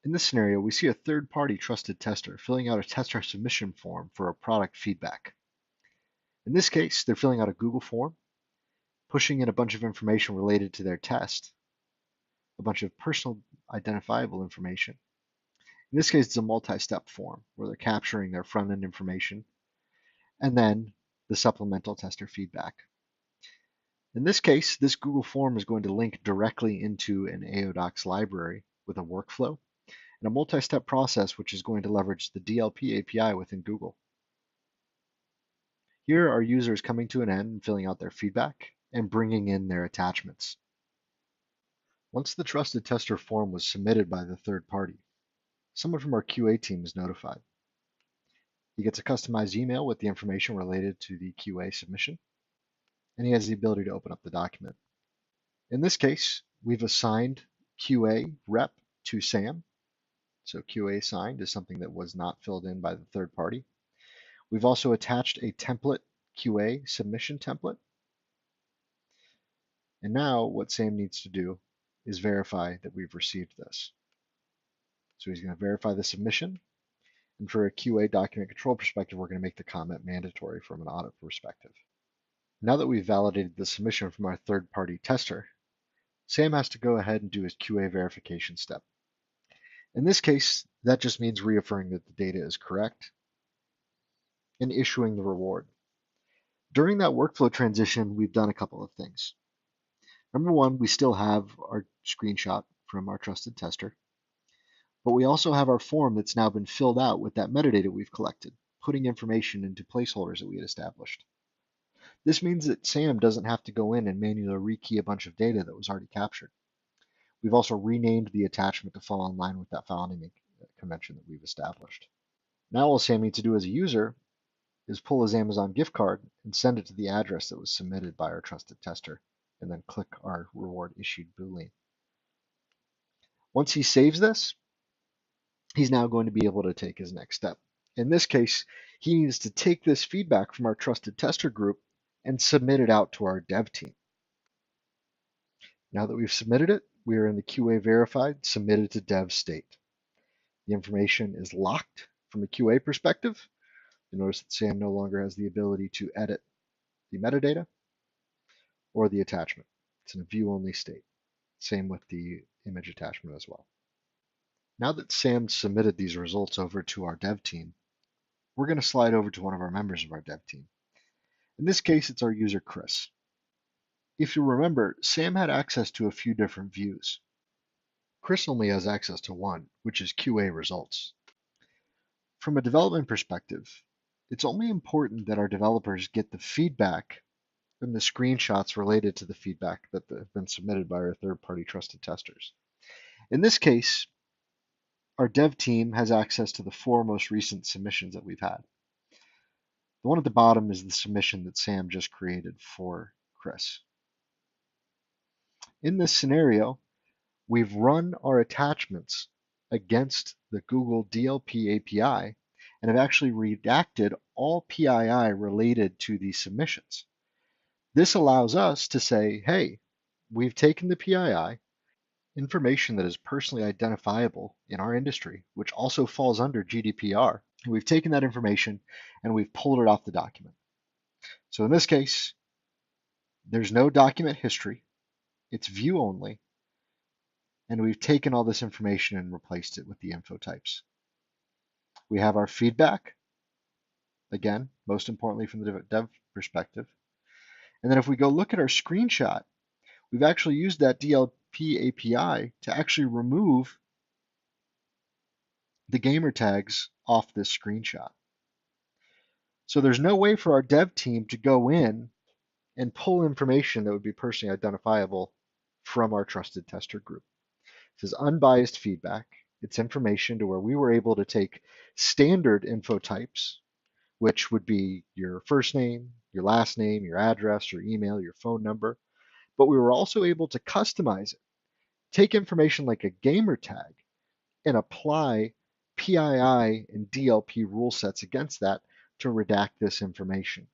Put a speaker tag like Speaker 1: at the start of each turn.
Speaker 1: In this scenario, we see a third-party trusted tester filling out a tester submission form for a product feedback. In this case, they're filling out a Google form, pushing in a bunch of information related to their test, a bunch of personal identifiable information. In this case, it's a multi-step form where they're capturing their front-end information and then the supplemental tester feedback. In this case, this Google form is going to link directly into an AODocs library with a workflow and a multi-step process which is going to leverage the DLP API within Google. Here are users coming to an end and filling out their feedback and bringing in their attachments. Once the trusted tester form was submitted by the third party, someone from our QA team is notified. He gets a customized email with the information related to the QA submission, and he has the ability to open up the document. In this case, we've assigned QA rep to Sam. So QA assigned is something that was not filled in by the third party. We've also attached a template QA submission template. And now what Sam needs to do is verify that we've received this. So he's going to verify the submission. And for a QA document control perspective, we're going to make the comment mandatory from an audit perspective. Now that we've validated the submission from our third-party tester, Sam has to go ahead and do his QA verification step. In this case, that just means reaffirming that the data is correct and issuing the reward. During that workflow transition, we've done a couple of things. Number one, we still have our screenshot from our trusted tester, but we also have our form that's now been filled out with that metadata we've collected, putting information into placeholders that we had established. This means that Sam doesn't have to go in and manually rekey a bunch of data that was already captured. We've also renamed the attachment to fall in line with that file naming convention that we've established. Now all Sam needs to do as a user is pull his Amazon gift card and send it to the address that was submitted by our trusted tester, and then click our reward issued Boolean. Once he saves this, he's now going to be able to take his next step. In this case, he needs to take this feedback from our trusted tester group and submit it out to our dev team. Now that we've submitted it, we are in the QA verified, submitted to dev state. The information is locked from a QA perspective. You notice that Sam no longer has the ability to edit the metadata or the attachment. It's in a view-only state. Same with the image attachment as well. Now that Sam submitted these results over to our dev team, we're going to slide over to one of our members of our dev team. In this case, it's our user Chris. If you remember, Sam had access to a few different views. Chris only has access to one, which is QA results. From a development perspective, it's only important that our developers get the feedback and the screenshots related to the feedback that have been submitted by our third-party trusted testers. In this case, our dev team has access to the 4 most recent submissions that we've had. The one at the bottom is the submission that Sam just created for Chris. In this scenario, we've run our attachments against the Google DLP API and have actually redacted all PII related to these submissions. This allows us to say, hey, we've taken the PII, information that is personally identifiable in our industry, which also falls under GDPR. We've taken that information and we've pulled it off the document. So in this case, there's no document history. It's view only. And we've taken all this information and replaced it with the info types. We have our feedback, again, most importantly from the dev perspective. And then if we go look at our screenshot, we've actually used that DLP API to actually remove the gamer tags off this screenshot. So there's no way for our dev team to go in and pull information that would be personally identifiable from our trusted tester group. This is unbiased feedback. It's information to where we were able to take standard info types, which would be your first name, your last name, your address, your email, your phone number, but we were also able to customize it, take information like a gamer tag and apply PII and DLP rule sets against that to redact this information.